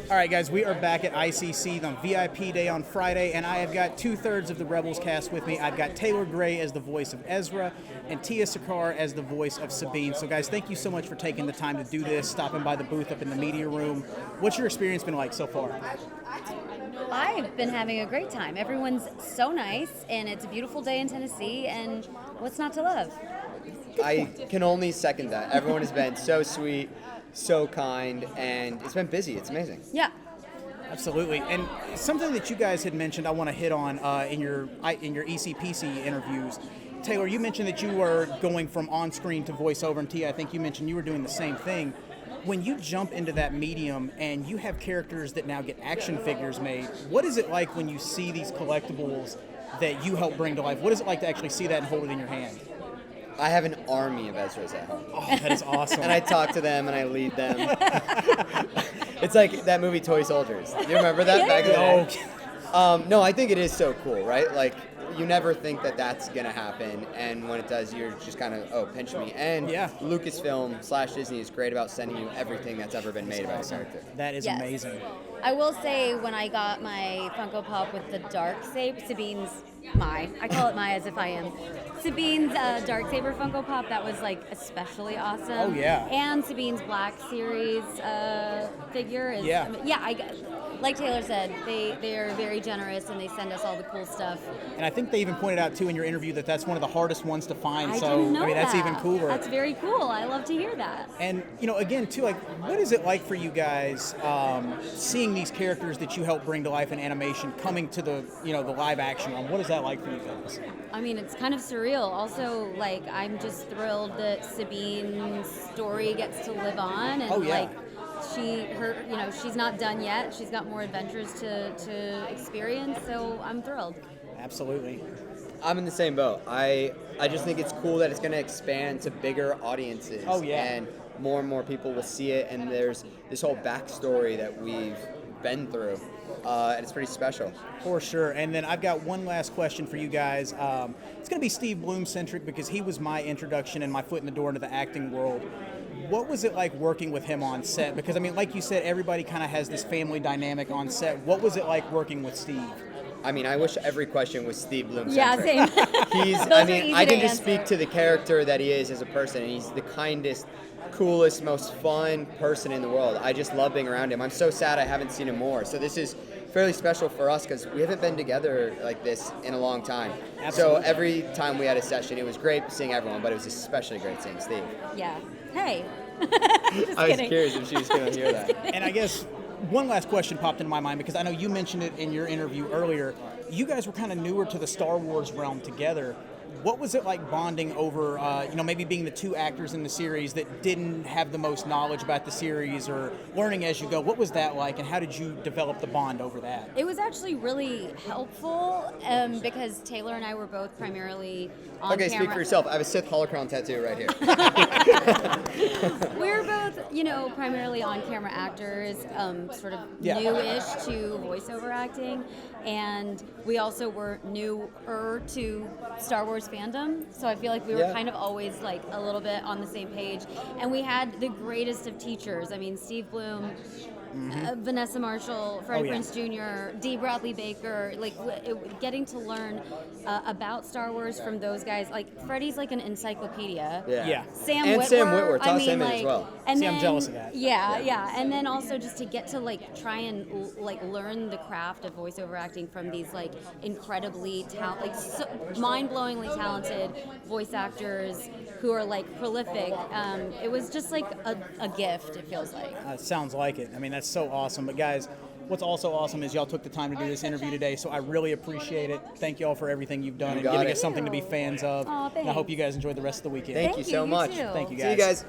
All right, guys, we are back at ICC on VIP Day on Friday, and I have got 2/3 of the Rebels cast with me. I've got Taylor Gray as the voice of Ezra and Tina Sircar as the voice of Sabine. So, guys, thank you so much for taking the time to do this, stopping by the booth up in the media room. What's your experience been like so far? I've been having a great time. Everyone's so nice, and it's a beautiful day in Tennessee, and what's not to love? I can only second that. Everyone has been so sweet, so kind, and it's been busy. It's amazing. Yeah. Absolutely. And something that you guys had mentioned I want to hit on in your ECPC interviews. Taylor, you mentioned that you were going from on-screen to voiceover, and Tia, I think you mentioned you were doing the same thing. When you jump into that medium and you have characters that now get action figures made, what is it like when you see these collectibles that you help bring to life? What is it like to actually see that and hold it in your hand? I have an army of Ezras at home. Oh, that is awesome. And I talk to them and I lead them. It's like that movie Toy Soldiers. Do you remember that back in the day? No, I think it is so cool, right? Like, you never think that that's going to happen, and when it does, you're just kind of, pinch me. And Lucasfilm/Disney is great about sending you everything that's ever been made about a character. That is amazing. I will say, when I got my Funko Pop with the Darksaber, I call it my as if I am, Sabine's Darksaber Funko Pop, that was like especially awesome. Oh, yeah. And Sabine's Black Series figure is, like Taylor said, they are very generous and they send us all the cool stuff. And I think they even pointed out, too, in your interview that that's one of the hardest ones to find. I didn't know that's that. even cooler. That's very cool. I love to hear that. And, again, too, like, what is it like for you guys seeing these characters that you help bring to life in animation coming to the, the live action realm? What is that like for you guys? I mean, it's kind of surreal. Also, like, I'm just thrilled that Sabine's story gets to live on, and she's not done yet. She's got more adventures to experience, so I'm thrilled. Absolutely. I'm in the same boat. I just think it's cool that it's going to expand to bigger audiences. Oh, yeah. And more people will see it, and there's this whole backstory that we've been through, and it's pretty special. For sure. And then I've got one last question for you guys. It's going to be Steve Bloom-centric because he was my introduction and my foot in the door into the acting world. What was it like working with him on set? Because, I mean, like you said, everybody kind of has this family dynamic on set. What was it like working with Steve? I mean, I wish every question was Steve Bloom-centric. Yeah, same. I can just speak to the character that he is as a person, and he's the kindest, coolest, most fun person in the world. I just love being around him. I'm so sad I haven't seen him more. So this is fairly special for us because we haven't been together like this in a long time. Absolutely. So every time we had a session, it was great seeing everyone, but it was especially great seeing Steve. Yeah. Hey. I was curious if she was going to hear that. And I guess one last question popped into my mind because I know you mentioned it in your interview earlier. You guys were kind of newer to the Star Wars realm together. What was it like bonding over, maybe being the two actors in the series that didn't have the most knowledge about the series or learning as you go? What was that like, and how did you develop the bond over that? It was actually really helpful because Taylor and I were both primarily on camera. Okay, speak for yourself. I have a Sith holocron tattoo right here. We're both, primarily on-camera actors, sort of newish to voiceover acting, and we also were newer to Star Wars fandom, so I feel like we were kind of always like a little bit on the same page, and we had the greatest of teachers. I mean, Steve Bloom, Vanessa Marshall, Freddie Prinze Jr., D. Bradley Baker, getting to learn about Star Wars from those guys. Like, Freddie's like an encyclopedia. Yeah. Sam Whitworth, toss him in as well. See, I'm jealous of that. Yeah. And then also just to get to try and learn the craft of voiceover acting from these incredibly mind-blowingly talented voice actors who are prolific. It was just a gift, it feels like. It sounds like it. I mean, that's so awesome. But guys, what's also awesome is y'all took the time to do this interview today, so I really appreciate it. Thank you all for everything you've done and giving us something to be fans of. Aw, and I hope you guys enjoy the rest of the weekend. Thank you so much. Too. Thank you, guys. See you guys.